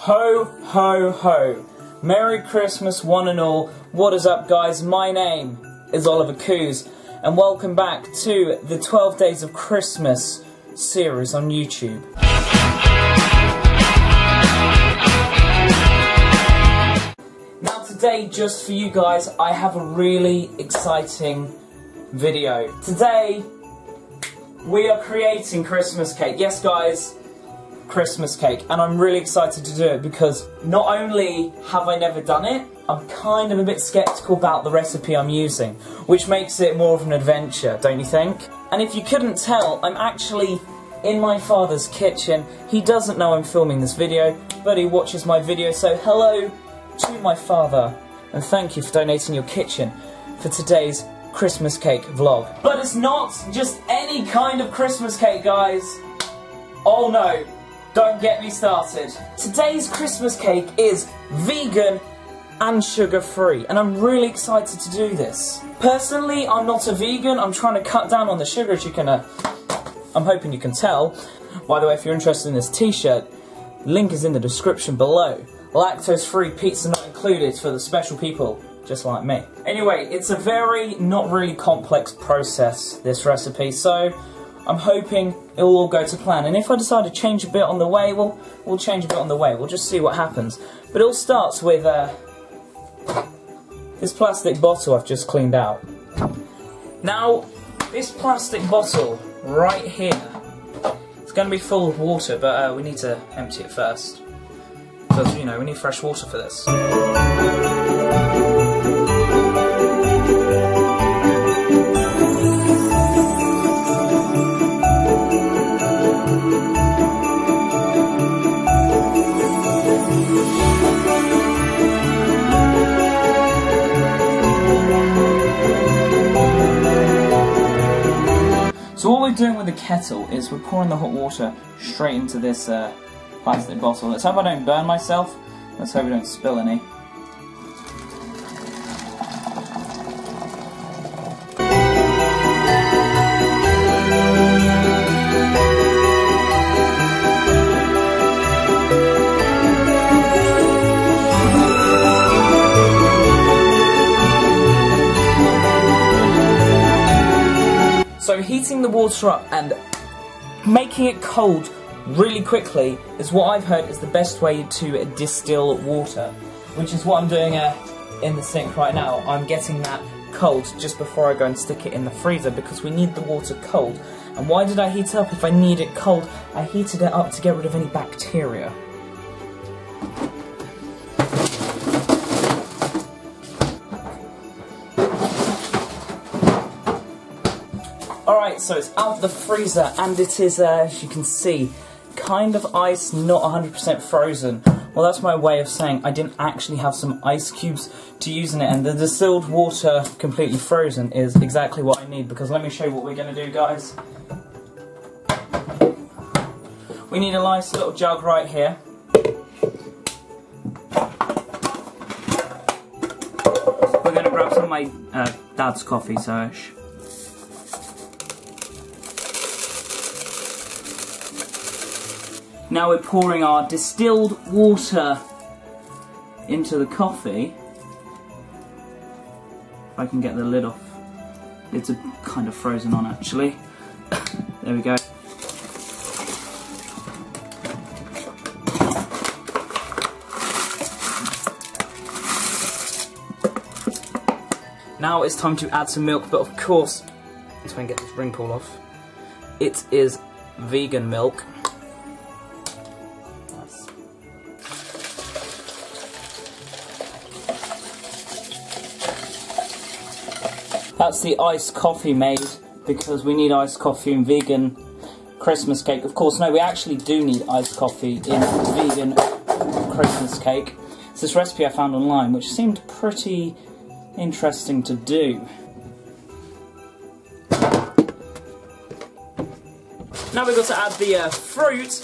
Ho, ho, ho. Merry Christmas, one and all. What is up, guys? My name is Oliver Coos, and welcome back to the 12 Days of Christmas series on YouTube. Now today, just for you guys, I have a really exciting video. Today, we are creating Christmas cake. Yes, guys, Christmas cake, and I'm really excited to do it because not only have I never done it, I'm kind of a bit skeptical about the recipe I'm using, which makes it more of an adventure, don't you think? And if you couldn't tell, I'm actually in my father's kitchen. He doesn't know I'm filming this video, but he watches my video, so hello to my father, and thank you for donating your kitchen for today's Christmas cake vlog. But it's not just any kind of Christmas cake, guys. Oh no. Don't get me started. Today's Christmas cake is vegan and sugar-free, and I'm really excited to do this. Personally, I'm not a vegan. I'm trying to cut down on the sugar, as you can, I'm hoping you can tell. By the way, if you're interested in this t-shirt, link is in the description below. Lactose-free, pizza not included for the special people, just like me. Anyway, it's a very, not really complex process, this recipe, so I'm hoping it will all go to plan, and if I decide to change a bit on the way, we'll change a bit on the way. We'll just see what happens. But it all starts with this plastic bottle I've just cleaned out. Now, this plastic bottle right here, it's going to be full of water, but we need to empty it first. Because, you know, we need fresh water for this. So what we're doing with the kettle is we're pouring the hot water straight into this plastic bottle. Let's hope I don't burn myself. Let's hope we don't spill any. So heating the water up and making it cold really quickly is what I've heard is the best way to distill water, which is what I'm doing in the sink right now. I'm getting that cold just before I go and stick it in the freezer because we need the water cold. And why did I heat it up if I need it cold? I heated it up to get rid of any bacteria. Alright, so it's out of the freezer, and it is, as you can see, kind of ice, not 100% frozen. Well, that's my way of saying I didn't actually have some ice cubes to use in it, and the distilled water completely frozen is exactly what I need, because let me show you what we're going to do, guys. We need a nice little jug right here. We're going to grab some of my dad's coffee, so now we're pouring our distilled water into the coffee. If I can get the lid off. It's kind of frozen on, actually. There we go. Now it's time to add some milk, but of course, let's try and get this ring pull off. It is vegan milk. That's the iced coffee made, because we need iced coffee in vegan Christmas cake. Of course, no, we actually do need iced coffee in vegan Christmas cake. It's this recipe I found online, which seemed pretty interesting to do. Now we've got to add the fruit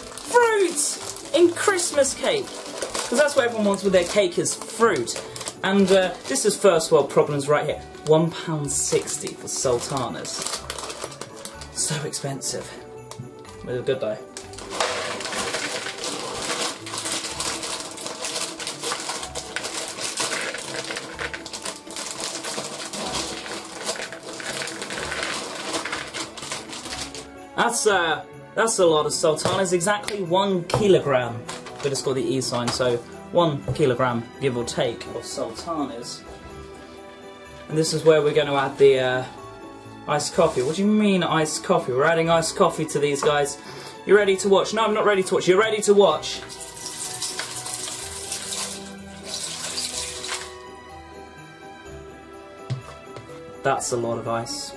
in Christmas cake, because that's what everyone wants with their cake is fruit. And this is first world problems right here. £1.60 for sultanas. So expensive. But it's good though. That's a lot of sultanas, exactly 1 kilogram. But it's got the E sign, so 1 kilogram, give or take, of sultanas. And this is where we're going to add the iced coffee. What do you mean iced coffee? We're adding iced coffee to these guys. You ready to watch? No, I'm not ready to watch. You're ready to watch. That's a lot of ice.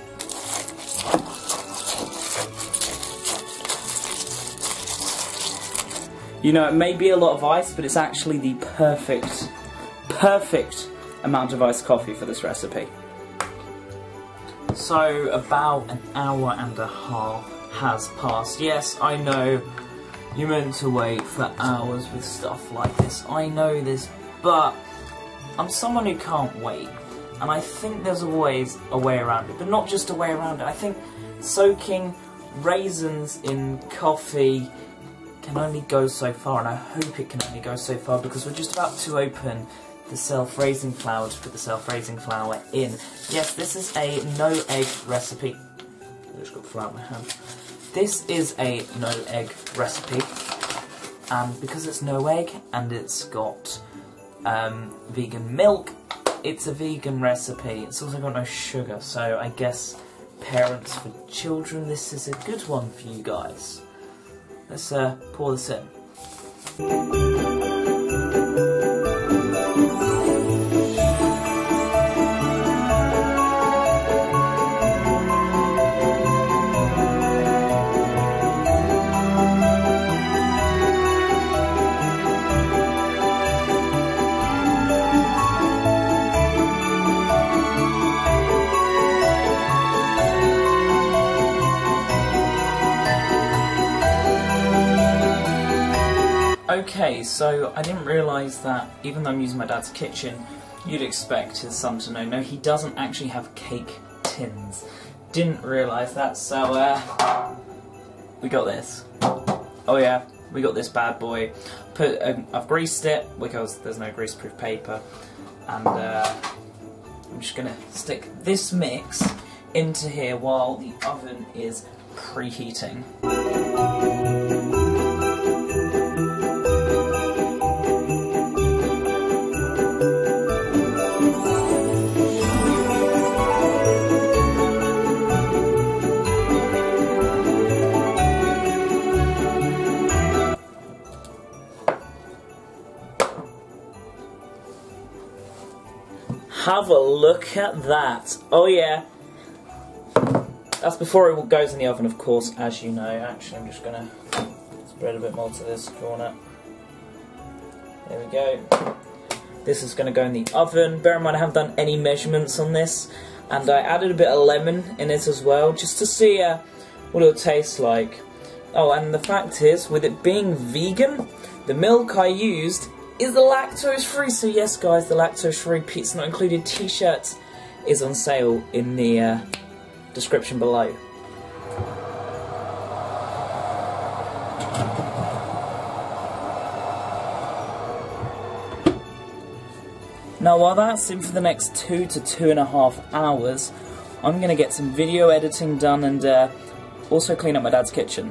You know, it may be a lot of ice, but it's actually the perfect amount of iced coffee for this recipe. So, about an hour and a half has passed. Yes, I know you're meant to wait for hours with stuff like this. I know this, but I'm someone who can't wait. And I think there's always a way around it, but not just a way around it. I think soaking raisins in coffee can only go so far, and I hope it can only go so far, because we're just about to open the self-raising flour to put the self-raising flour in. Yes, this is a no-egg recipe. I just got flour in my hand. This is a no-egg recipe, and because it's no egg and it's got vegan milk, it's a vegan recipe. It's also got no sugar, so I guess parents for children, this is a good one for you guys. Let's pour this in. Okay, so I didn't realise that even though I'm using my dad's kitchen, you'd expect his son to know. No, he doesn't actually have cake tins. Didn't realise that, so we got this. Oh yeah, we got this bad boy. I've greased it because there's no greaseproof paper, and I'm just gonna stick this mix into here while the oven is preheating. Have a look at that. Oh yeah. That's before it goes in the oven, of course, as you know. Actually, I'm just going to spread a bit more to this corner. There we go. This is going to go in the oven. Bear in mind I haven't done any measurements on this. And I added a bit of lemon in it as well, just to see what it'll taste like. Oh, and the fact is, with it being vegan, the milk I used is the lactose-free. So yes, guys, the lactose-free pizza not included t-shirt is on sale in the description below. Now, while that's in for the next 2 to 2.5 hours, I'm going to get some video editing done and also clean up my dad's kitchen.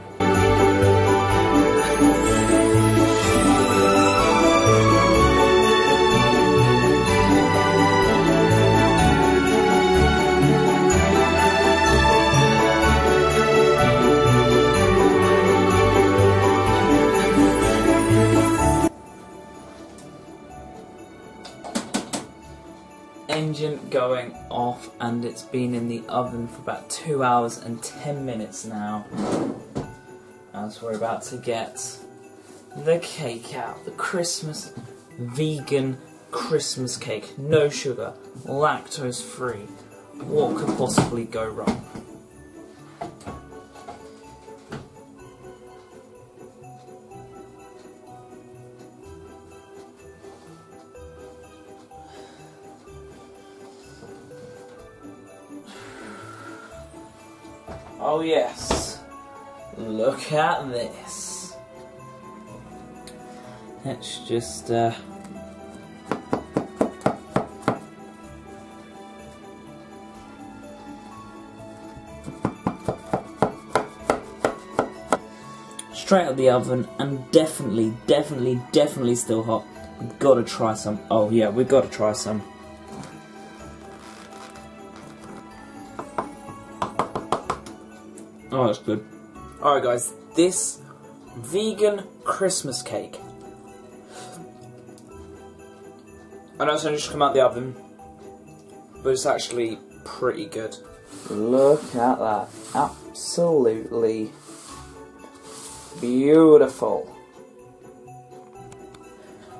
Engine going off, and it's been in the oven for about 2 hours and 10 minutes now, as we're about to get the cake out. The Christmas vegan Christmas cake, no sugar, lactose free. What could possibly go wrong? Oh yes, look at this. Let's just straight out of the oven, and definitely still hot. We've got to try some. Oh yeah, we've got to try some. Oh, that's good. Alright guys, this vegan Christmas cake. I know it's only just come out the oven, but it's actually pretty good. Look at that. Absolutely beautiful.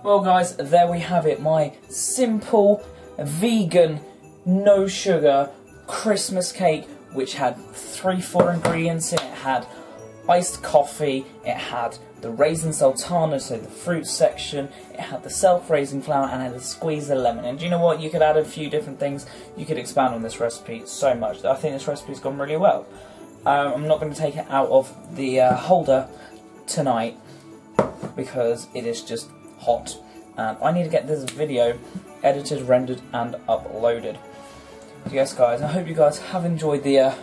Well guys, there we have it. My simple, vegan, no sugar Christmas cake, which had 3-4 ingredients in it. It had iced coffee, it had the raisin sultana, so the fruit section, it had the self-raising flour, and it had a squeeze of lemon. And do you know what? You could add a few different things. You could expand on this recipe so much. I think this recipe's gone really well. I'm not going to take it out of the holder tonight because it is just hot. And I need to get this video edited, rendered, and uploaded. So yes guys, I hope you guys have enjoyed the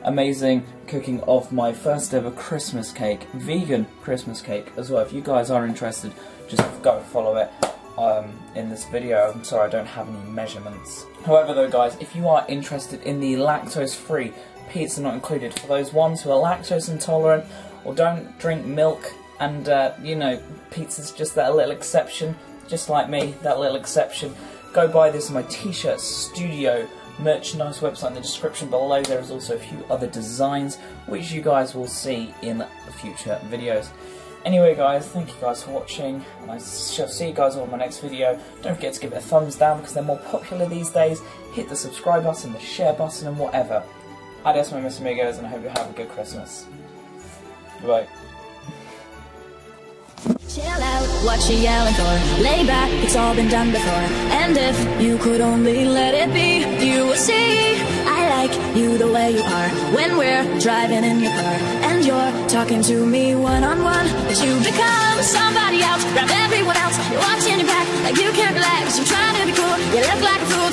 amazing cooking of my first ever Christmas cake, vegan Christmas cake as well. If you guys are interested, just go follow it in this video. I'm sorry I don't have any measurements. However though guys, if you are interested in the lactose-free pizza not included, for those ones who are lactose intolerant or don't drink milk, and you know, pizza's just that little exception, just like me, that little exception, go buy this on my t-shirt studio merchandise website in the description below. There is also a few other designs which you guys will see in future videos. Anyway guys, thank you guys for watching, and I shall see you guys all in my next video. Don't forget to give it a thumbs down because they're more popular these days. Hit the subscribe button, the share button, and whatever. Adios my mis amigos, and I hope you have a good Christmas. Bye. Chill out, what you yelling for? Lay back, it's all been done before. And if you could only let it be, you will see I like you the way you are. When we're driving in your car and you're talking to me one-on-one, that you become somebody else, grab everyone else. You're watching your back like you can't relax. You're trying to be cool, you look like a fool.